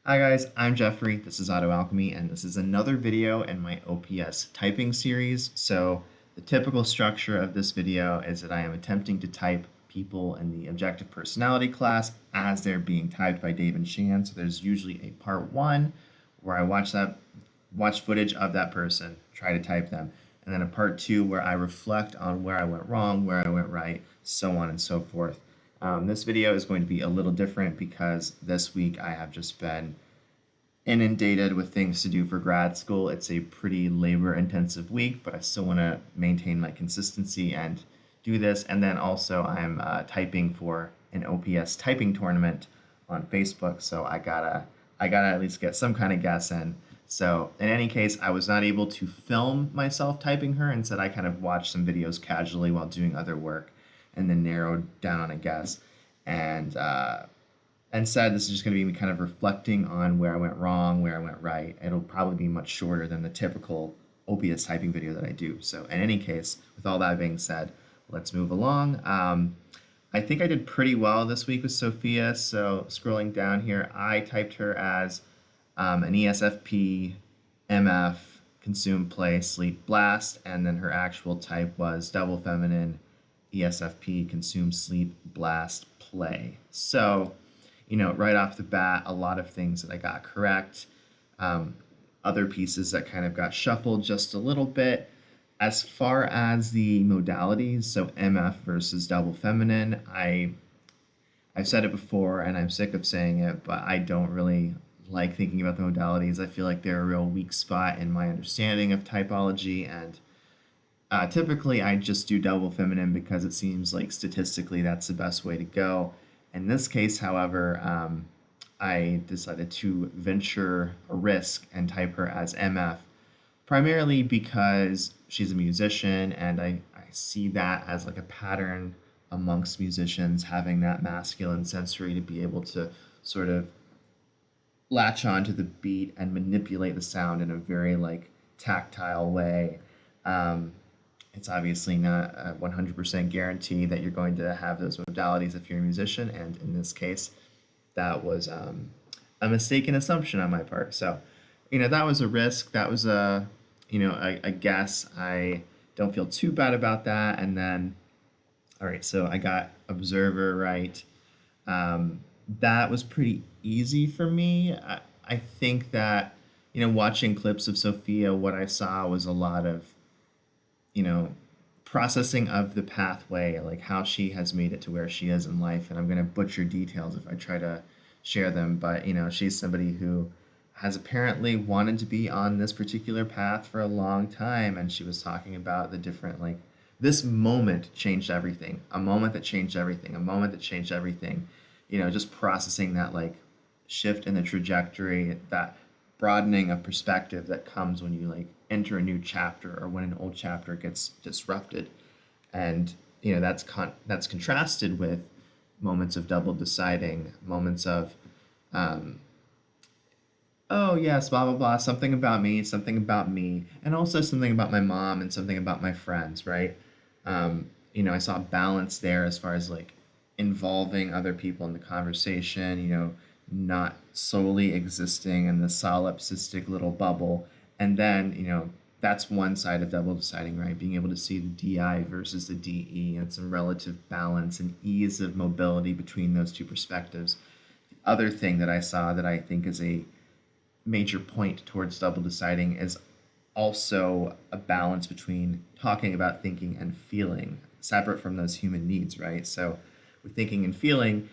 Hi guys, I'm Jeffrey, this is AutoAlchemy, and this is another video in my OPS typing series. So the typical structure of this video is that I am attempting to type people in the objective personality class as they're being typed by Dave and Shan. So there's usually a part one where I watch footage of that person, try to type them, and then a part two where I reflect on where I went wrong, where I went right, so on and so forth. This video is going to be a little different because this week I have just been inundated with things to do for grad school. It's a pretty labor intensive week, but I still want to maintain my consistency and do this. And then also I'm typing for an OPS typing tournament on Facebook, so I gotta at least get some kind of guess in. So in any case, I was not able to film myself typing her. Instead, I kind of watched some videos casually while doing other work, and then narrowed down on a guess. And instead, this is just going to be me kind of reflecting on where I went wrong, where I went right. It'll probably be much shorter than the typical OPS typing video that I do. So in any case, with all that being said, let's move along. I think I did pretty well this week with Sophia. So scrolling down here, I typed her as an ESFP, MF, consume, play, sleep, blast, and then her actual type was double feminine, ESFP, consume, sleep, blast, play. So, right off the bat, a lot of things that I got correct. Other pieces that kind of got shuffled just a little bit. As far as the modalities, so MF versus double feminine, I've said it before and I'm sick of saying it, but I don't really like thinking about the modalities. I feel like they're a real weak spot in my understanding of typology, and typically I just do double feminine because it seems like statistically that's the best way to go. In this case, however, I decided to venture a risk and type her as MF, primarily because she's a musician, and I see that as like a pattern amongst musicians, having that masculine sensory to be able to sort of latch on to the beat and manipulate the sound in a very like tactile way. Um, it's obviously not a 100% guarantee that you're going to have those modalities if you're a musician, and in this case, that was a mistaken assumption on my part. So, that was a risk. That was a guess. I don't feel too bad about that. And then, all right, so I got observer right. That was pretty easy for me. I think that, watching clips of Sophia, what I saw was a lot of, you know, processing of the pathway, like how she has made it to where she is in life. And I'm going to butcher details if I try to share them, but, she's somebody who has apparently wanted to be on this particular path for a long time. And she was talking about the different, like, this moment changed everything, a moment that changed everything, a moment that changed everything, just processing that, like, shift in the trajectory, that broadening of perspective that comes when you like enter a new chapter or when an old chapter gets disrupted. And that's contrasted with moments of double deciding, moments of oh yes, blah blah blah, something about me, and also something about my mom and something about my friends, right? I saw balance there as far as like involving other people in the conversation, not solely existing in the solipsistic little bubble. And then, that's one side of double deciding, right? Being able to see the DI versus the DE and some relative balance and ease of mobility between those two perspectives. The other thing that I saw that I think is a major point towards double deciding is also a balance between talking about thinking and feeling, separate from those human needs, right? So with thinking and feeling,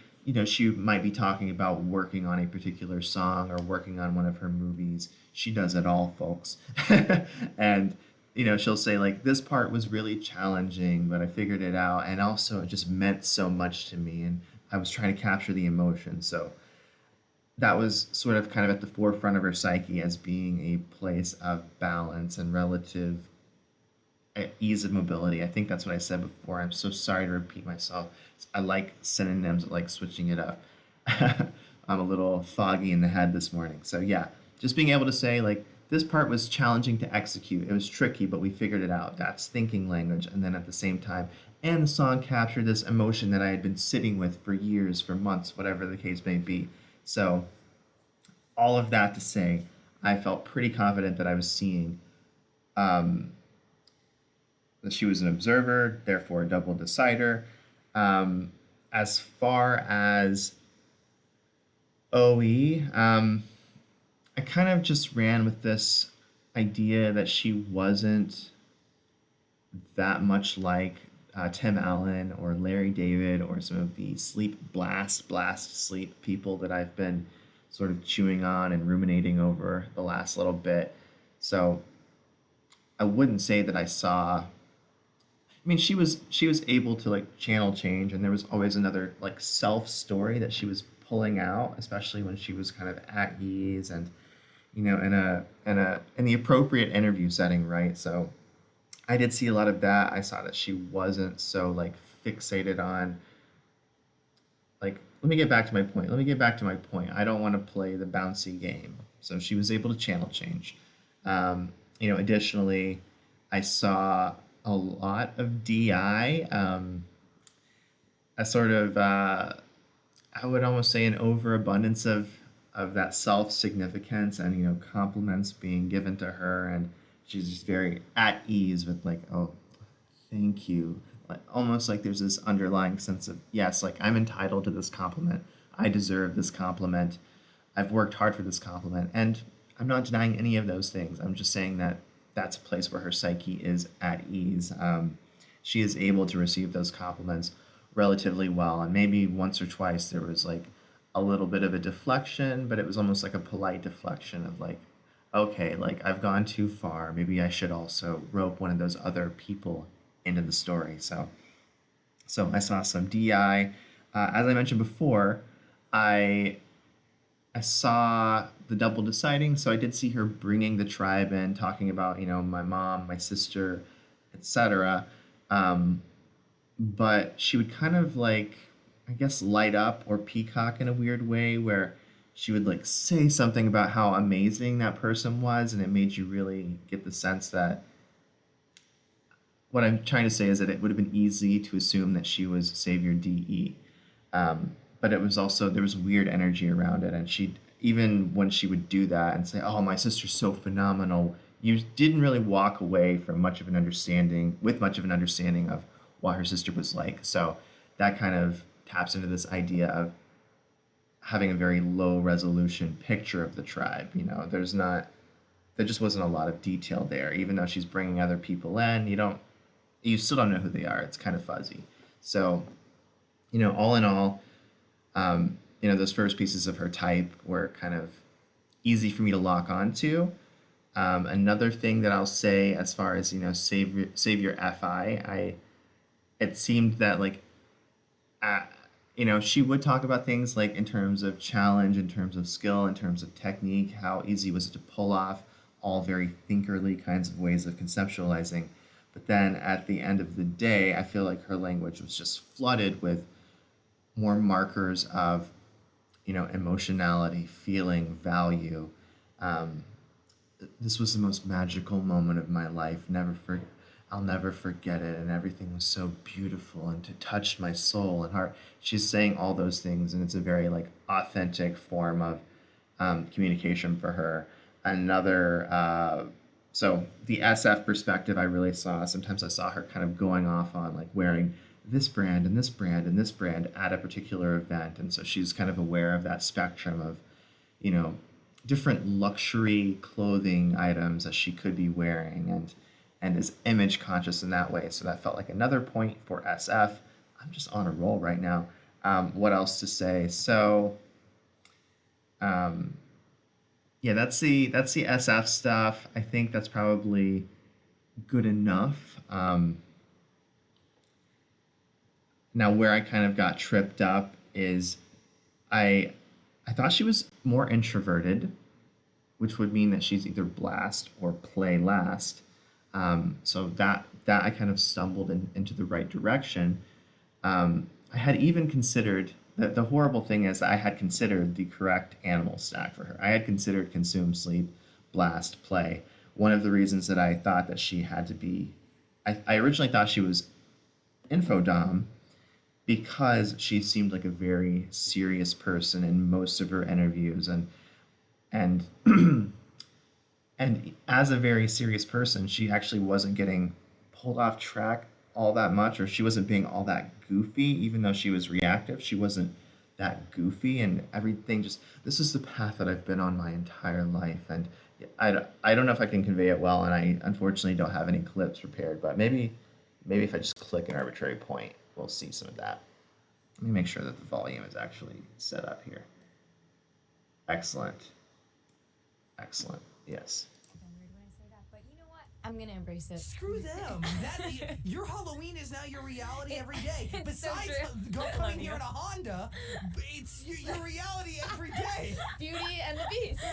she might be talking about working on a particular song or working on one of her movies. She does it all, folks. And, she'll say, like, this part was really challenging, but I figured it out. And also, it just meant so much to me. And I was trying to capture the emotion. So that was sort of kind of at the forefront of her psyche as being a place of balance and relative ease of mobility. I think that's what I said before. I'm so sorry to repeat myself. I like synonyms, I like switching it up. I'm a little foggy in the head this morning. So yeah, just being able to say like this part was challenging to execute. It was tricky, but we figured it out. That's thinking language. And then at the same time, and the song captured this emotion that I had been sitting with for years, for months, whatever the case may be. So all of that to say, I felt pretty confident that I was seeing um, that she was an observer, therefore a double decider. Um, as far as OE, I kind of just ran with this idea that she wasn't that much like Tim Allen or Larry David or some of the blast sleep people that I've been sort of chewing on and ruminating over the last little bit. So I wouldn't say that I saw. I mean, she was able to like channel change, and there was always another like self story that she was pulling out, especially when she was kind of at ease and in the appropriate interview setting, right? So I did see a lot of that. I saw that she wasn't so like fixated on like let me get back to my point. Let me get back to my point. I don't want to play the bouncy game. So she was able to channel change. Um, Additionally, I saw a lot of DI, a sort of I would almost say an overabundance of that self significance and compliments being given to her, and she's just very at ease with like, oh, thank you, like almost like there's this underlying sense of yes, like I'm entitled to this compliment, I deserve this compliment, I've worked hard for this compliment, and I'm not denying any of those things. I'm just saying that that's a place where her psyche is at ease. She is able to receive those compliments relatively well. And maybe once or twice there was like a little bit of a deflection, but it was almost like a polite deflection of like, okay, like I've gone too far. Maybe I should also rope one of those other people into the story. So I saw some DI. As I mentioned before, I I saw the double deciding, so I did see her bringing the tribe in, talking about my mom, my sister, etc. Um, but she would kind of like, I guess, light up or peacock in a weird way, where she would like say something about how amazing that person was, and it made you really get the sense that what I'm trying to say is that it would have been easy to assume that she was Savior DE. But it was also, there was weird energy around it, and she, even when she would do that and say, "Oh, my sister's so phenomenal," you didn't really walk away from much of an understanding of what her sister was like. So that kind of taps into this idea of having a very low resolution picture of the tribe. There just wasn't a lot of detail there. Even though she's bringing other people in, you still don't know who they are. It's kind of fuzzy. So, all in all, those first pieces of her type were kind of easy for me to lock onto. Another thing that I'll say, as far as Savior FI, it seemed that like, uh, she would talk about things like in terms of challenge, in terms of skill, in terms of technique, how easy was it to pull off all very thinkerly kinds of ways of conceptualizing. But then at the end of the day, I feel like her language was just flooded with more markers of, emotionality, feeling, value. Um, this was the most magical moment of my life. I'll never forget it, and everything was so beautiful, and it touched my soul and heart. She's saying all those things, and it's a very like authentic form of communication for her. Another, so the SF perspective I really saw. Sometimes I saw her kind of going off on like wearing this brand and this brand and this brand at a particular event, and so she's kind of aware of that spectrum of, you know, different luxury clothing items that she could be wearing, and is image conscious in that way. So that felt like another point for SF. I'm just on a roll right now. What else to say? So, um, yeah, that's the SF stuff. I think that's probably good enough. Now, where I kind of got tripped up is I I thought she was more introverted, which would mean that she's either blast or play last. So that I kind of stumbled into the right direction. I had even considered that the horrible thing is I had considered the correct animal stack for her. I had considered consume, sleep, blast, play. One of the reasons that I thought that she had to be, I originally thought she was infodom because she seemed like a very serious person in most of her interviews, and And and as a very serious person, she actually wasn't getting pulled off track all that much, or she wasn't being all that goofy, even though she was reactive. She wasn't that goofy, and everything just, this is the path that I've been on my entire life. And I don't know if I can convey it well, and I unfortunately don't have any clips prepared, but maybe if I just click an arbitrary point, we'll see some of that. Let me make sure that the volume is actually set up here. Excellent. Excellent. Yes. Weird when I say that, but you know what? I'm gonna embrace it. Screw them. Your Halloween is now your reality every day. It's so Besides true. coming here in a Honda, it's your reality every day. Beauty and the Beast.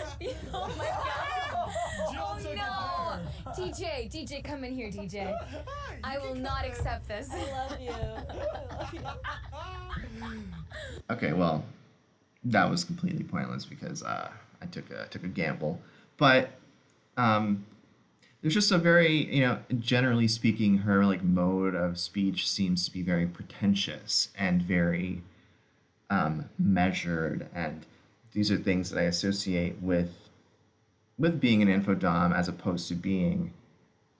Oh my god. Jill took Oh no. TJ, come in here, TJ. I will not accept this. I love you. I love you. Okay, well, that was completely pointless because I took a gamble. But there's just a very, generally speaking, her like mode of speech seems to be very pretentious and very measured, and these are things that I associate with being an info dom as opposed to being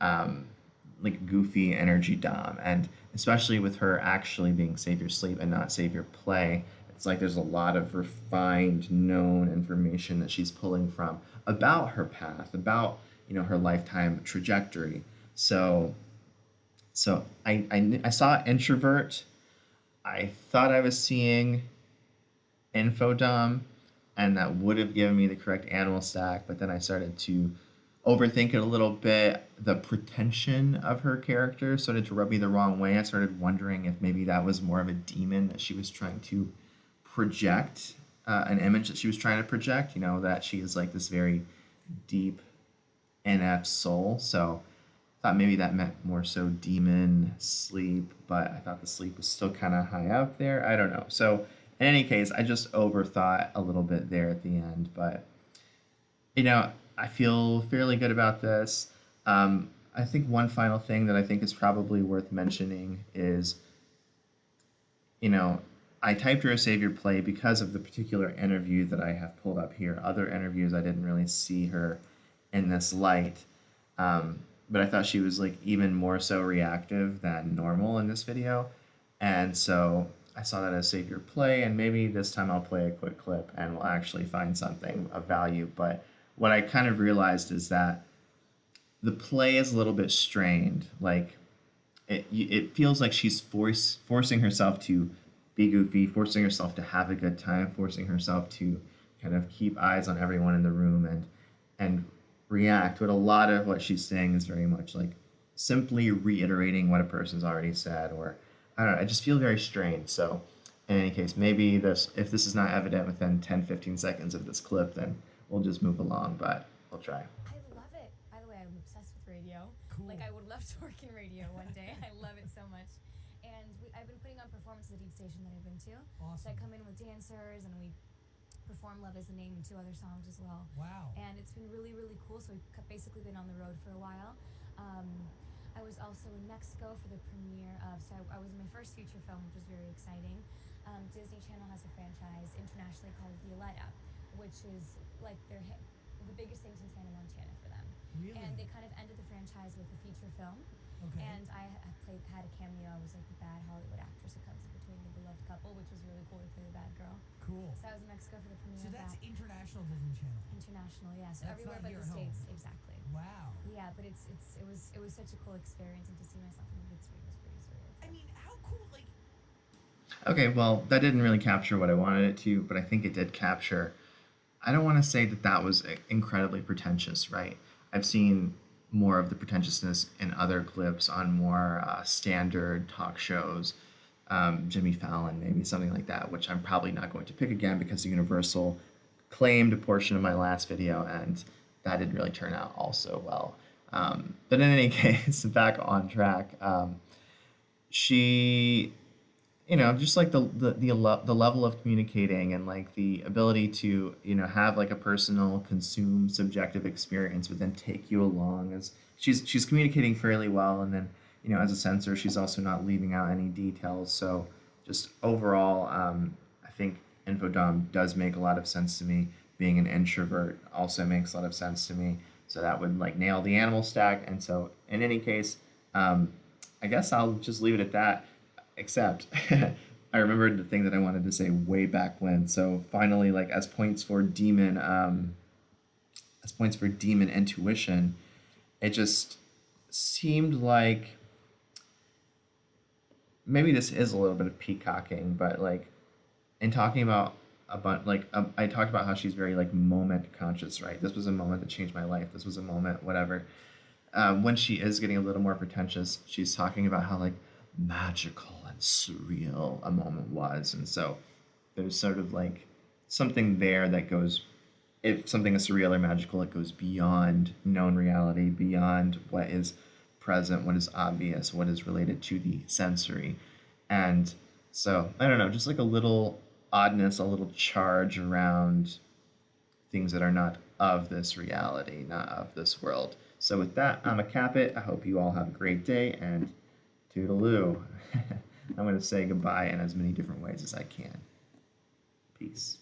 like goofy energy dom, and especially with her actually being save your sleep and not save your play. It's like there's a lot of refined, known information that she's pulling from about her path, about her lifetime trajectory. So I saw introvert. I thought I was seeing infodom, and that would have given me the correct animal stack. But then I started to overthink it a little bit. The pretension of her character started to rub me the wrong way. I started wondering if maybe that was more of a demon that she was trying to project, an image that she was trying to project, that she is like this very deep NF soul. So I thought maybe that meant more so demon sleep, but I thought the sleep was still kind of high up there. I don't know. So in any case, I just overthought a little bit there at the end, but I feel fairly good about this. I think one final thing that I think is probably worth mentioning is, I typed her a savior play because of the particular interview that I have pulled up here. Other interviews, I didn't really see her in this light, but I thought she was like even more so reactive than normal in this video, and so I saw that as savior play, and maybe this time I'll play a quick clip and we'll actually find something of value. But what I kind of realized is that the play is a little bit strained. Like it feels like she's forcing herself to be goofy, forcing herself to have a good time, forcing herself to kind of keep eyes on everyone in the room and react. But a lot of what she's saying is very much like simply reiterating what a person's already said, or I don't know, I just feel very strained. So in any case, maybe if this is not evident within 10-15 seconds of this clip, then we'll just move along, but we'll try. I love it. By the way, I'm obsessed with radio. Cool. Like, I would love to work in radio one day. I love it so much. And I've been putting on performances at each station that I've been to. Awesome. So I come in with dancers, and we perform Love is the Name and 2 other songs as well. Wow. And it's been really, really cool. So we've basically been on the road for a while. I was also in Mexico for the premiere of, so I was in my first feature film, which was very exciting. Disney Channel has a franchise internationally called The Aletta, which is like the biggest thing since Hannah Montana for them. Really? And they kind of ended the franchise with a feature film. Okay. And I had a cameo. I was like the bad Hollywood actress who comes in between the beloved couple, which was really cool to play the bad girl. Cool. So I was in Mexico for the premiere So of that's that. international Disney Channel. International, yeah. So That's everywhere not but here the at home. States, exactly. Wow. Yeah, but it was such a cool experience, and to see myself in the big screen was pretty surreal. I mean, how cool, like... Okay, well, that didn't really capture what I wanted it to, but I think it did capture. I don't want to say that was incredibly pretentious, right? I've seen more of the pretentiousness in other clips on more standard talk shows, Jimmy Fallon, maybe something like that, which I'm probably not going to pick again because the Universal claimed a portion of my last video, and that didn't really turn out all so well. But in any case, back on track, she, just like the level of communicating and like the ability to, have like a personal consume subjective experience, but then take you along as she's communicating fairly well. And then, as a censor, she's also not leaving out any details. So just overall, I think Infodom does make a lot of sense to me. being an introvert also makes a lot of sense to me. So that would like nail the animal stack. And so in any case, I guess I'll just leave it at that. Except I remembered the thing that I wanted to say way back when. So finally, like as points for demon intuition, it just seemed like maybe this is a little bit of peacocking, but like in talking about I talked about how she's very like moment conscious, right? This was a moment that changed my life. This was a moment, whatever. When she is getting a little more pretentious, she's talking about how like magical and surreal a moment was, and so there's sort of like something there that goes. If something is surreal or magical, it goes beyond known reality, beyond what is present, what is obvious, what is related to the sensory. And so, I don't know, just like a little oddness, a little charge around things that are not of this reality, not of this world. So, with that, I'm a cap it. I hope you all have a great day and toodaloo. I'm going to say goodbye in as many different ways as I can. Peace.